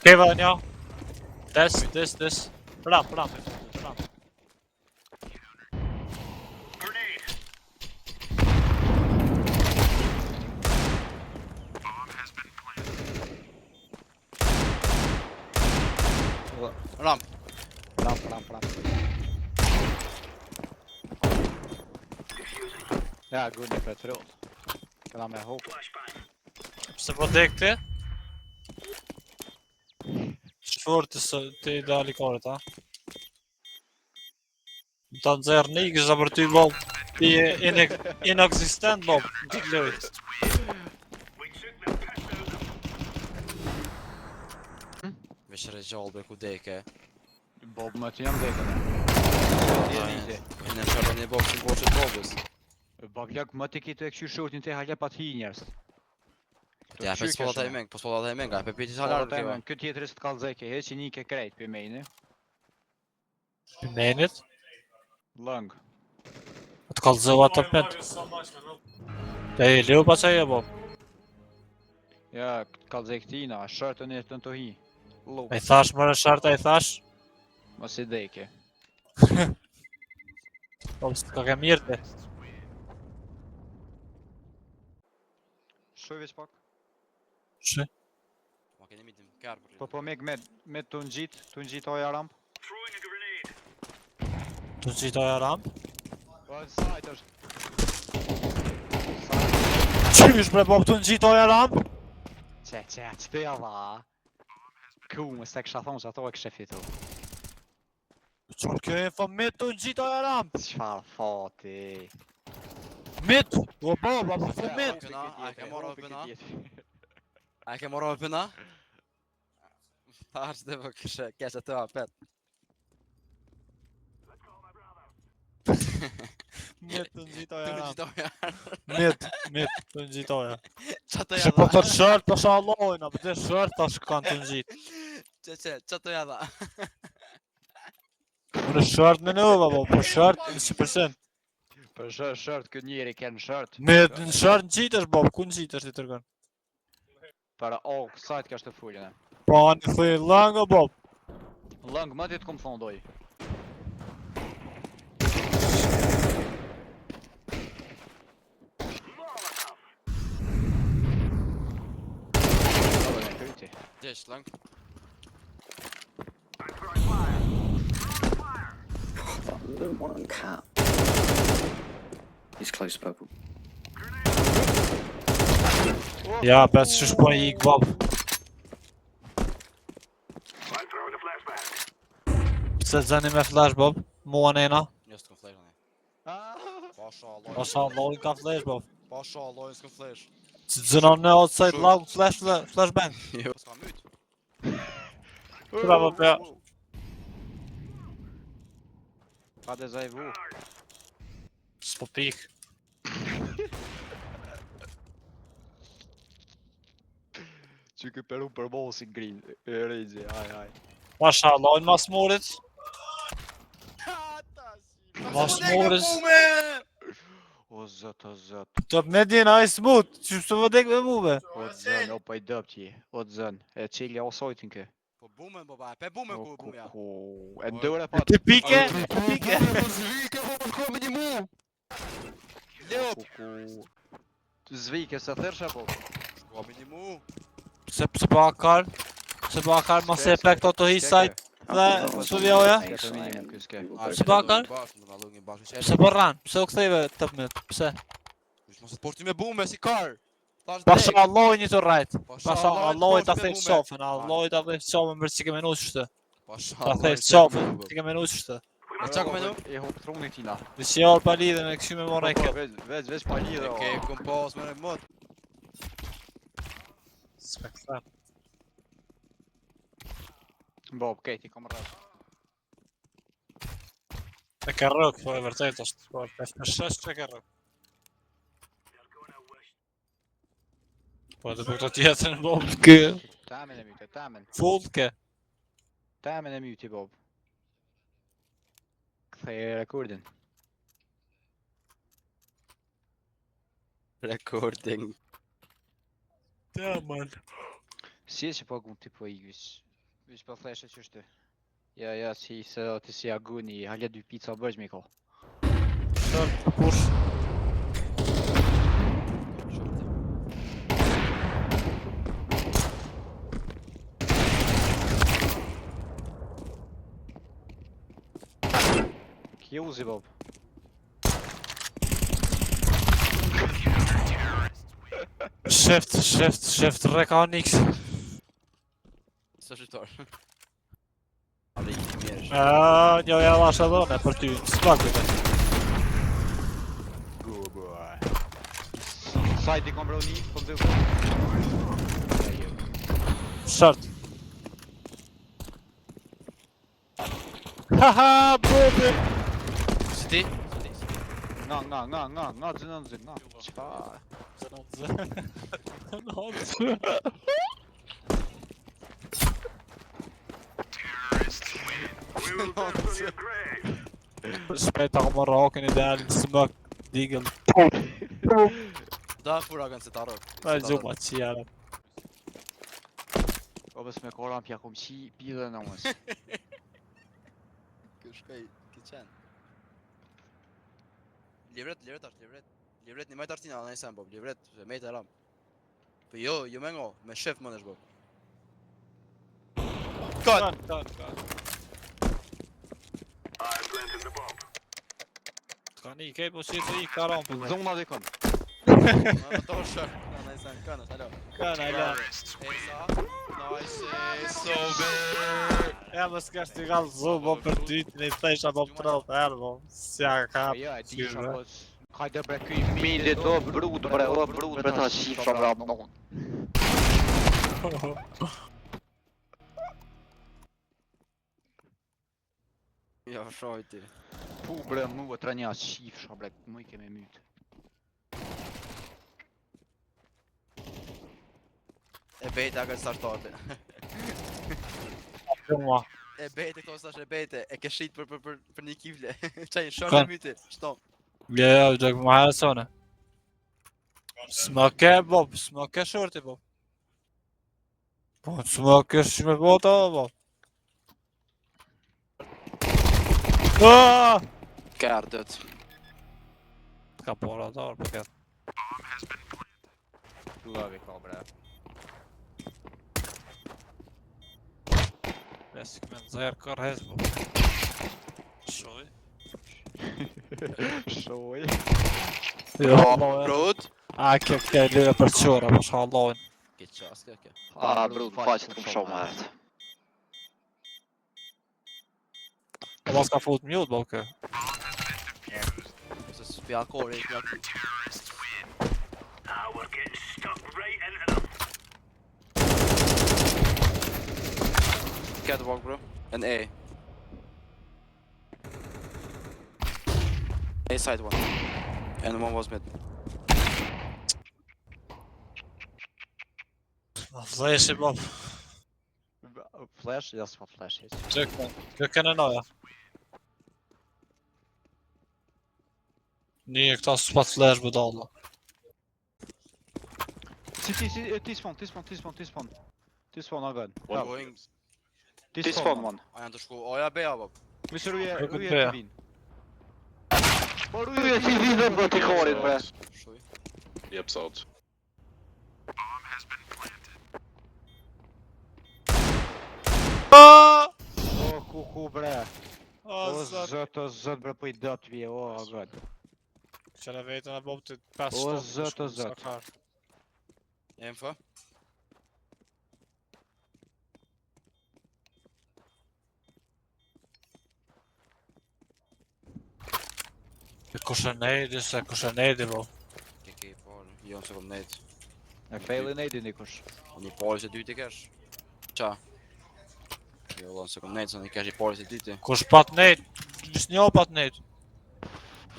Kevin, ja. This. Ramp. Ramp. Ja, good në petrol. Këna me hop. Pse po dek ti? Shfort të i dali korët, ha? Më të nëzërë një kësha për ty, Bob. Ti e inexistent, Bob. Në të lojt. Veç gjallë ku deke. Bob më të jam dekën. Në shërën e Bob që në boqët Bobës. Baglak më të kitë e këshu shotin të halja pa të hi njerës. Ja, për s'pollat e meng, ga, për piti halarë të keva. Këtë tjetërës të kalzeke, heq që një ke krejt për mejnë. Për menit? Lëng. Të kalzova të pet. Te i liu pa që e, Bob. Ja, kalzek tina, shërtën e të në të hi. Luk, E thash mërë sharta, e thash. mos i deke. Bob, së të ka ke mirë ti. Shuj veç pak. Shë? Ma keni mitim, kërë për Po me të në gjitë oja ramp. Të gjitoja ramp? Po sajt është. Qysh bre, Bob, të gjitoja ramp? Që të java. Ku, më se kësha thonë që ato e kështë fitu. Qërë kjo e fa mit të gjitoja ramp? Qfar fati. Mit! O Bob, apo fë mit? A e ke morë me pëna? Thash dhe për keshe të apet. Mit të gjitoja Të në ramp. gjitoja. Mit të gjitoja. Qa të Se po jada? të shërt, po sha allojnë, apo të shërt, tash kanë të gjit. Qa të jada? Unë shërt me nëva, po shërt, 100%. Për shërt, këtë njeri kënë shërt. Mit në shërt në gjitesh, Bob, ku në gjitesh ti tërgën? Para, sajt ka është të fullin e. Po, në thuj lëngë, Bob. Lëng, më ti të kom thonë doj. Gjesh, lang. Little one on cap. He's close, purple. Ja, bet që shpo i ik, Bob. Pse zëni me flash, Bob? Mua nena. Njës të këm flash, ne. Pasha Pasha, allojnë ka flash, Bob. Pasha, lojnë s'këm flash. Që zënon në outside lag, flashbang. Jo, s'ka myt. Bravo, Pea. Pa dhe zaj vu. S'po pik. Që ke peru për bo si grin, rejgje, aj. Pasha allojnë mas morit. Mas morit. O zët. Të me djena aj smut, që shtë vëdek me muve. O zën, o pa i dëp qi. O zën, e qilja o sojtin ke. Po bumen, baba, pe bumen ku e bumja. E ndore pa Ti pike? Ljop! Të zvike se thërsha po. Shkua minimu. Se po akar mas e efekt të hi sajt dhe së vjoja. Këtë minimum këske. Se bakar? Pse po rran? Pse u ktheve të pëmët? Pse? Mos të porti me bume si kar. Pasha alloj një të rajt. Pasha Pasha Alloj alloj të të porti me thejt bume. shofën. Alloj të thejt shofën mërë që ke menu qështë. Pasha. Ta thejt shofën, që ke menu qështë. E qa ku menu? E hop truni tina. Dhe që jallë pa lidhe me këshu me mora e këtë. Veç pa lidhe o. Ke kum pas me në mot. S'ka këtha. Bob, kejti kom rrës. E ke rëk, po e vërtet është. Po e shesh që e ke rëk. Po edhe për këto tjetën, Bob, kë. Tamen e myti, tamen. Full ke. Tamen e myti, Bob. Kthej rekordin. Recording. Ja, man. Si e që po gu t'i po i gjys. Vi po flashe që shty. Ja, si se ti si aguni, halja 2 pizza bëj me ko. Short, push. Ki uzi bob. Shift Rekanix. Së shqiptar. Ale i mirësh. Jo, ja vash edhe unë për ty. S'pak këtë. Good boy. Side i kom broni, kom dhe Short. Haha, bobe. Si ti? Nga, zënë, nga. Qa? Shpejt ako më rokin ideal në smak digëll. Da fura kanë se ta rok. Pa gjuma që janë. O bës me koran pja kom qi, bidhe në mës. Kjo shkaj, ki qenë. Livret është, livret një majtë artina, në njësem, bob, livret, me të ram. Po jo me ngo, me shef më nësh, bob. Cut! Ka një kej po si të i karam për me. Zona dhe kon. Më to shër, në njësem, kënës, alo. Kanë ala. Esa, nice, so bad. Ja më s'ka shtë i galë zubo për dytin e thesha po për 30 herë bo. Sja ka. Jo, e di shakos. Hajde bre kuj mili do brut bre ta shifra bre atë non. Ja, shojti. Pu bre mu e trenja shifra bre, mu i keme myt. E bejte aga startarte. Gjuma. E bejte këto stash e bejte, e ke shit për një kivle. Qaj, shorë e myti, shto. Jo, gjak më hajë sone. S'ma ke bob, s'ma ke shorti bob. Po, s'ma ke shme bota bob. Aaaa! Kardët. Ka pora dorë për këtë. Love ka bre. Lesik me nëzajrë kërhez bob. Shoj. Shoj. Jo, Brut. a ke leve për qora, për shallojnë. Ke qas, ke. Brut, faqet kom shumë herët. E mas ka fut mute bob kë. Se s'pja kore, pja kore. Catwalk, bro. And A. A side one. And one was mid. Fleshi bob. Flash? Ja s'pa flash heç. Kjo kënë noja. Një këta s'pat flash budalla. Ti spawn agan. Going. Ti spawn man. A janë të shku Oja B, apo? Misë ruje Rrugët të Bea. vin. Po ruje të vin dhe të korit bre. Shuj. Yep, sold. O ku bre. O zot bre po i dot vje, o agan. Qëre vetën e bob të 5 O stop. zot, o zot. Info. Kushënejdi se kushënejdi bob. Ke parë. Jo, se kom nejtë. E fejli nejdi nikush. Një parë se dyti kesh. Qa? Jo, lon, se kom nejtë, se një kesh i parë se dyti. Kush pat nejt, njës një pat nejt.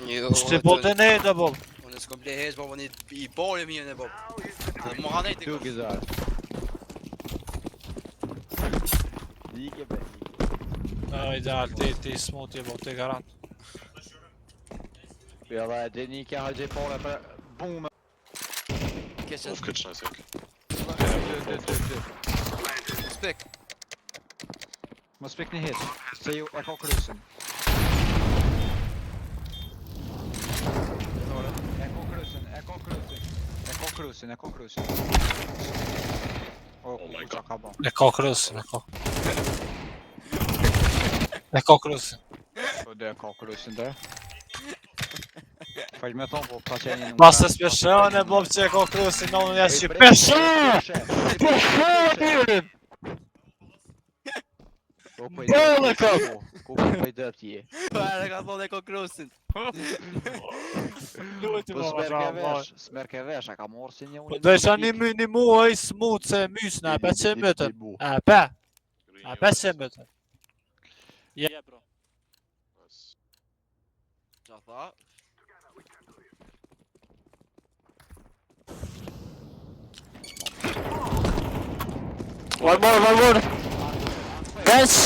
Jo, Shti bote nejt e bob. Unë s'kom ble hez, bob, unë i parë e mirën e bob. Dhe më ha nejtë i Du kush. gizar. Dike bre. No, ideal, ti smut je bob, ti garant. Ja dhe e dini kja haqe i pare për bume. Ke qenë Off kitchen, I think. spik. Mos pik një hit, se ju e ka krysin. E ka krysin. Oh my god. Ka bon. E ka krysin, e ka. E ka krysin. Po dhe ka krysin dhe. Fajt me ton, po pa qenjë nuk. Ma se s'peshon e bob që e ka krysin, në unë jesë që peshon! Peshon! Ku po i dëp tje? Para ka thonë e ko krusin. Po smerke vesh, a ka morë si një unë. Do isha një muaj smut se mysna, e 500 mëtën. E pe. E 500 mëtën. Je bro. Qa tha? One more. Bench!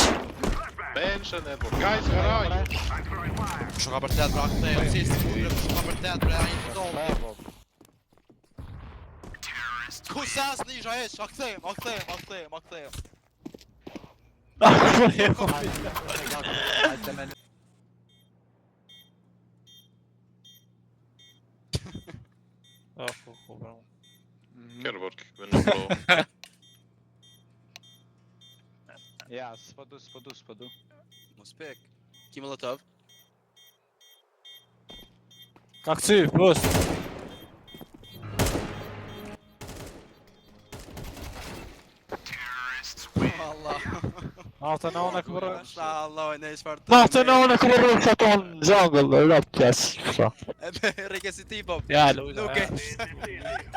Bench and network. Guys, where are you? Shumë ka për tet, pra këtë e sist, shumë ka për tet, pra një të dollë. Ku sas nisha heq, a kthejmë. Care work. When you blow. Ja, s'podu. Mos pek. Ki Molotov. Ka këcy, plus. Allah. Natë në unë e kërë. Allah, ne çfarë. Natë në unë e kërë që tonë jungle, rap pjes. E be, reke si ti, po. Ja, lujda. Nuk e.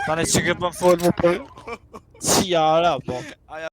Tani që ke pën full mu për... Si jara, po.